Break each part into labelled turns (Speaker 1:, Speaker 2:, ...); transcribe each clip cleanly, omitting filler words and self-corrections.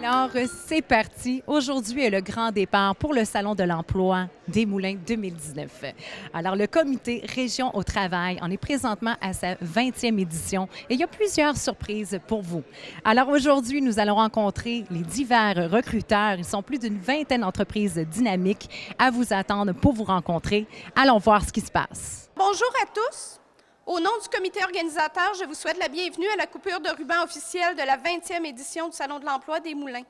Speaker 1: Alors, c'est parti. Aujourd'hui est le grand départ pour le Salon de l'emploi des Moulins 2019. Alors, le comité Région au travail en est présentement à sa 20e édition et il y a plusieurs surprises pour vous. Alors, aujourd'hui, nous allons rencontrer les divers recruteurs. Ils sont plus d'une vingtaine d'entreprises dynamiques à vous attendre pour vous rencontrer. Allons voir ce qui se passe.
Speaker 2: Bonjour à tous. Au nom du comité organisateur, je vous souhaite la bienvenue à la coupure de ruban officielle de la 20e édition du Salon de l'emploi des Moulins.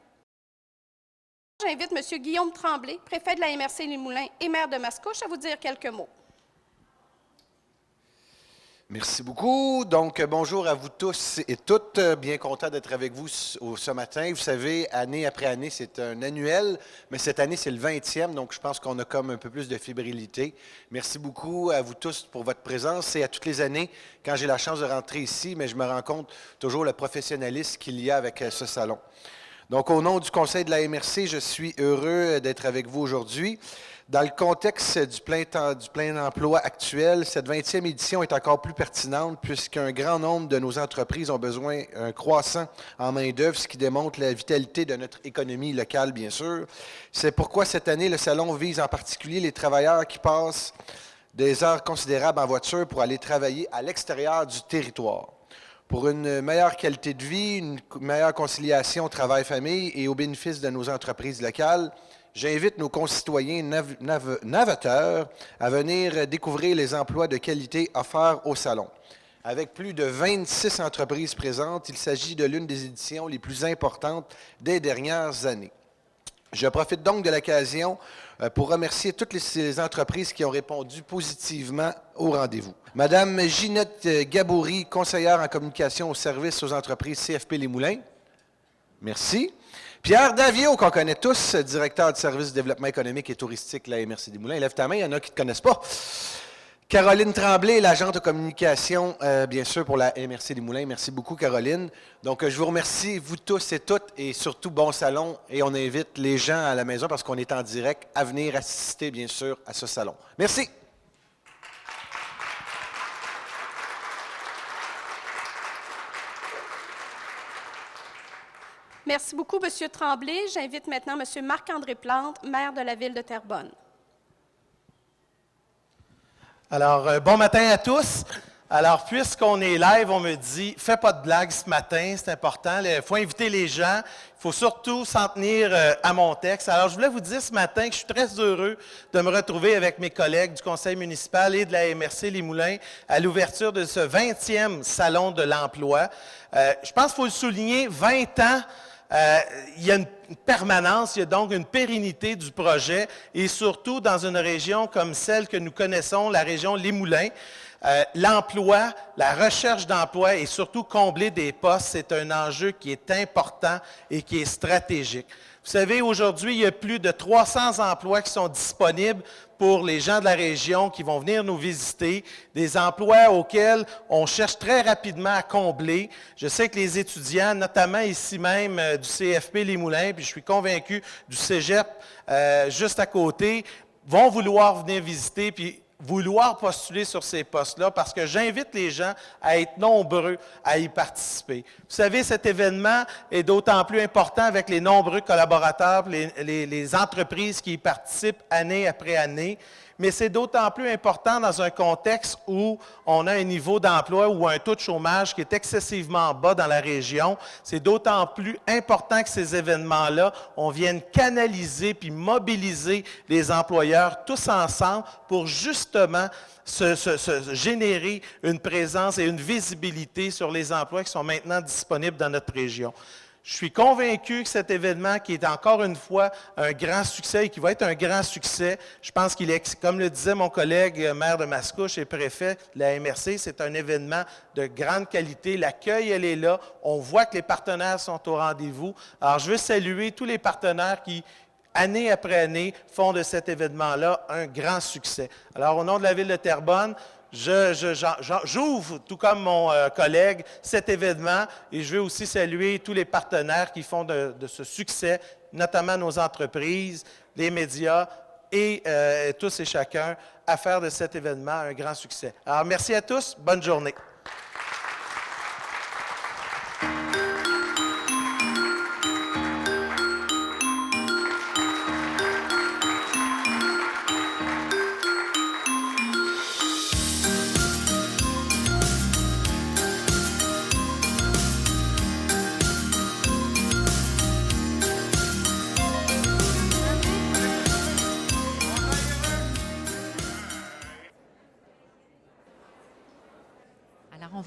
Speaker 2: J'invite M. Guillaume Tremblay, préfet de la MRC Les Moulins et maire de Mascouche, à vous dire quelques mots.
Speaker 3: Merci beaucoup. Donc, bonjour à vous tous et toutes. Bien content d'être avec vous ce matin. Vous savez, année après année, c'est un annuel, mais cette année, c'est le 20e, donc je pense qu'on a comme un peu plus de fébrilité. Merci beaucoup à vous tous pour votre présence et à toutes les années, quand j'ai la chance de rentrer ici, mais je me rends compte toujours le professionnalisme qu'il y a avec ce salon. Donc, au nom du Conseil de la MRC, je suis heureux d'être avec vous aujourd'hui. Dans le contexte du plein emploi actuel, cette 20e édition est encore plus pertinente puisqu'un grand nombre de nos entreprises ont besoin croissant en main-d'œuvre, ce qui démontre la vitalité de notre économie locale, bien sûr. C'est pourquoi cette année, le Salon vise en particulier les travailleurs qui passent des heures considérables en voiture pour aller travailler à l'extérieur du territoire. Pour une meilleure qualité de vie, une meilleure conciliation travail-famille et au bénéfice de nos entreprises locales, j'invite nos concitoyens navateurs à venir découvrir les emplois de qualité offerts au Salon. Avec plus de 26 entreprises présentes, il s'agit de l'une des éditions les plus importantes des dernières années. Je profite donc de l'occasion pour remercier toutes les entreprises qui ont répondu positivement au rendez-vous. Madame Ginette Gabouri, conseillère en communication au service aux entreprises CFP Les Moulins. Merci. Pierre Davio, qu'on connaît tous, directeur du service de développement économique et touristique de la MRC des Moulins. Lève ta main, il y en a qui ne te connaissent pas. Caroline Tremblay, l'agente de communication, bien sûr, pour la MRC des Moulins. Merci beaucoup, Caroline. Donc, je vous remercie, vous tous et toutes, et surtout, bon salon. Et on invite les gens à la maison, parce qu'on est en direct, à venir assister, bien sûr, à ce salon. Merci.
Speaker 2: Merci beaucoup, M. Tremblay. J'invite maintenant M. Marc-André Plante, maire de la ville de Terrebonne.
Speaker 4: Alors, bon matin à tous. Alors, puisqu'on est live, on me dit, fais pas de blagues ce matin, c'est important. Il faut inviter les gens. Il faut surtout s'en tenir à mon texte. Alors, je voulais vous dire ce matin que je suis très heureux de me retrouver avec mes collègues du conseil municipal et de la MRC Les Moulins à l'ouverture de ce 20e Salon de l'emploi. Je pense qu'il faut le souligner, 20 ans. Il y a une permanence, il y a donc une pérennité du projet et surtout dans une région comme celle que nous connaissons, la région Les Moulins. L'emploi, la recherche d'emploi et surtout combler des postes, c'est un enjeu qui est important et qui est stratégique. Vous savez, aujourd'hui, il y a plus de 300 emplois qui sont disponibles pour les gens de la région qui vont venir nous visiter, des emplois auxquels on cherche très rapidement à combler. Je sais que les étudiants, notamment ici même du CFP Les Moulins, puis je suis convaincu du Cégep juste à côté, vont vouloir venir visiter, puis vouloir postuler sur ces postes-là parce que j'invite les gens à être nombreux à y participer. Vous savez, cet événement est d'autant plus important avec les nombreux collaborateurs, les entreprises qui y participent année après année, mais c'est d'autant plus important dans un contexte où on a un niveau d'emploi ou un taux de chômage qui est excessivement bas dans la région. C'est d'autant plus important que ces événements-là, on vienne canaliser puis mobiliser les employeurs tous ensemble pour justement générer une présence et une visibilité sur les emplois qui sont maintenant disponibles dans notre région. Je suis convaincu que cet événement, qui est encore une fois un grand succès et qui va être un grand succès, je pense qu'il est, comme le disait mon collègue maire de Mascouche et préfet de la MRC, c'est un événement de grande qualité. L'accueil, elle est là. On voit que les partenaires sont au rendez-vous. Alors, je veux saluer tous les partenaires qui, année après année, font de cet événement-là un grand succès. Alors, au nom de la ville de Terrebonne, j'ouvre, tout comme mon collègue, cet événement et je veux aussi saluer tous les partenaires qui font de ce succès, notamment nos entreprises, les médias et tous et chacun à faire de cet événement un grand succès. Alors, merci à tous. Bonne journée.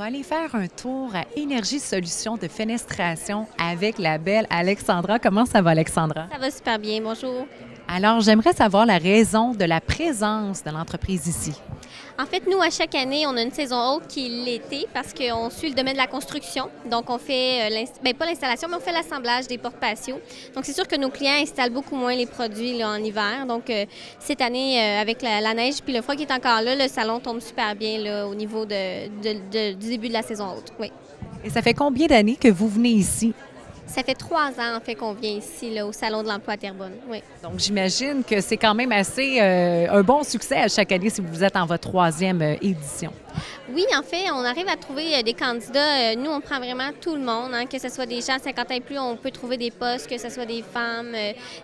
Speaker 1: va aller faire un tour à Énergie Solutions de fenestration avec la belle Alexandra. Comment ça va, Alexandra?
Speaker 5: Ça va super bien, bonjour.
Speaker 1: Alors, j'aimerais savoir la raison de la présence de l'entreprise ici.
Speaker 5: En fait, nous, à chaque année, on a une saison haute qui est l'été parce qu'on suit le domaine de la construction. Donc, on fait, pas l'installation, mais on fait l'assemblage des portes patios. Donc, c'est sûr que nos clients installent beaucoup moins les produits là, en hiver. Donc, cette année, avec la neige puis le froid qui est encore là, le salon tombe super bien là, au niveau du début de la saison haute. Oui.
Speaker 1: Et ça fait combien d'années que vous venez ici?
Speaker 5: Ça fait 3 ans, en fait, qu'on vient ici, là, au Salon de l'emploi à Terrebonne. Oui.
Speaker 1: Donc, j'imagine que c'est quand même assez un bon succès à chaque année si vous êtes en votre 3e édition.
Speaker 5: Oui, en fait, on arrive à trouver des candidats. Nous, on prend vraiment tout le monde, hein, que ce soit des gens à 50 ans et plus, on peut trouver des postes, que ce soit des femmes,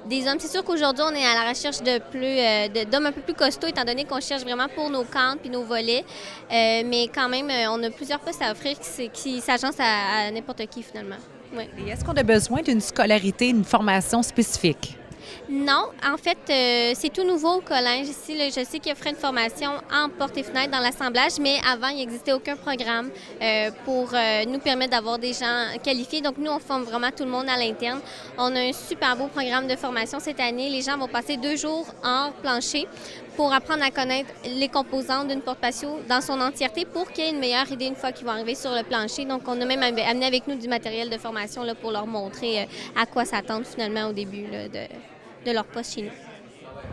Speaker 5: des hommes. C'est sûr qu'aujourd'hui, on est à la recherche d'hommes un peu plus costauds, étant donné qu'on cherche vraiment pour nos cadres puis nos volets. Mais quand même, on a plusieurs postes à offrir qui s'agencent à n'importe qui, finalement. Oui.
Speaker 1: Et est-ce qu'on a besoin d'une scolarité, une formation spécifique?
Speaker 5: Non, en fait, c'est tout nouveau au collège ici. Là, je sais qu'il offrait une formation en porte et fenêtre dans l'assemblage, mais avant, il n'existait aucun programme pour nous permettre d'avoir des gens qualifiés. Donc, nous, on forme vraiment tout le monde à l'interne. On a un super beau programme de formation cette année. Les gens vont passer 2 jours hors plancher pour apprendre à connaître les composantes d'une porte patio dans son entièreté pour qu'il y ait une meilleure idée une fois qu'ils vont arriver sur le plancher. Donc, on a même amené avec nous du matériel de formation là, pour leur montrer à quoi s'attendre finalement au début là, de leur poste chez nous.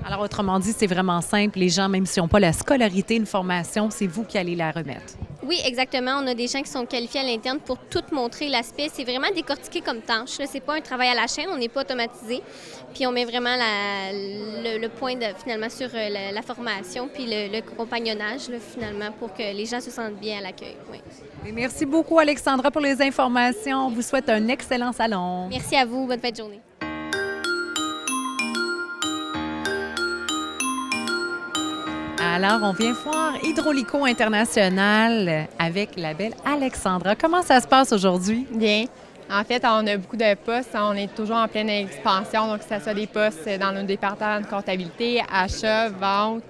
Speaker 1: Alors, autrement dit, c'est vraiment simple. Les gens, même s'ils n'ont pas la scolarité, une formation, c'est vous qui allez la remettre.
Speaker 5: Oui, exactement. On a des gens qui sont qualifiés à l'interne pour tout montrer l'aspect. C'est vraiment décortiqué comme tâche. Ce n'est pas un travail à la chaîne, on n'est pas automatisé. Puis on met vraiment le point finalement sur la formation puis le compagnonnage là, finalement pour que les gens se sentent bien à l'accueil. Oui.
Speaker 1: Et merci beaucoup, Alexandra, pour les informations. On vous souhaite un excellent salon.
Speaker 5: Merci à vous. Bonne fin de journée.
Speaker 1: Alors, on vient voir Hydraulico International avec la belle Alexandra. Comment ça se passe aujourd'hui?
Speaker 6: Bien. En fait, on a beaucoup de postes. On est toujours en pleine expansion, donc que ce soit des postes dans nos départements de comptabilité, achat, vente,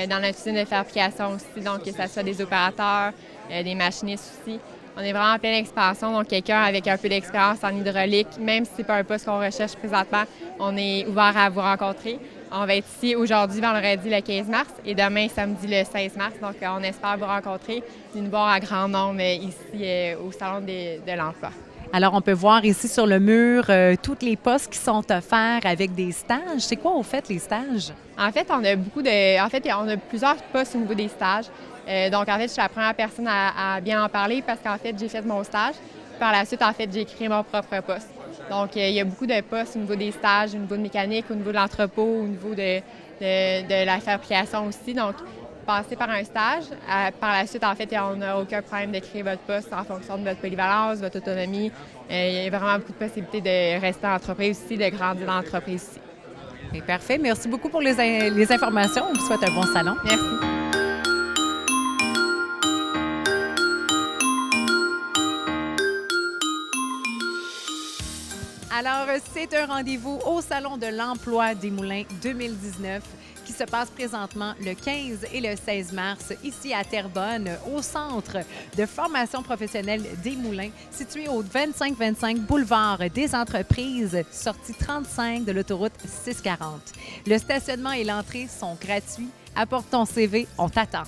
Speaker 6: dans notre usine de fabrication aussi, donc que ce soit des opérateurs, des machinistes aussi. On est vraiment en pleine expansion, donc quelqu'un avec un peu d'expérience en hydraulique, même si ce n'est pas un poste qu'on recherche présentement, on est ouvert à vous rencontrer. On va être ici aujourd'hui, vendredi, le 15 mars, et demain, samedi, le 16 mars. Donc, on espère vous rencontrer, nous voir à grand nombre ici au Salon de l'emploi.
Speaker 1: Alors, on peut voir ici sur le mur tous les postes qui sont offerts avec des stages. C'est quoi, au fait, les stages?
Speaker 6: En fait, on a plusieurs postes au niveau des stages. Donc, en fait, je suis la première personne à bien en parler parce qu'en fait, j'ai fait mon stage. Par la suite, en fait, j'ai créé mon propre poste. Donc, il y a beaucoup de postes au niveau des stages, au niveau de mécanique, au niveau de l'entrepôt, au niveau de la fabrication aussi. Donc, passer par un stage. Par la suite, en fait, on n'a aucun problème de créer votre poste en fonction de votre polyvalence, votre autonomie. Il y a vraiment beaucoup de possibilités de rester en entreprise aussi, de grandir dans l'entreprise aussi.
Speaker 1: Et parfait. Merci beaucoup pour les informations. On vous souhaite un bon salon.
Speaker 6: Merci.
Speaker 1: Alors, c'est un rendez-vous au Salon de l'emploi des Moulins 2019 qui se passe présentement le 15 et le 16 mars ici à Terrebonne, au Centre de formation professionnelle des Moulins, situé au 2525 boulevard des Entreprises, sortie 35 de l'autoroute 640. Le stationnement et l'entrée sont gratuits. Apporte ton CV, on t'attend.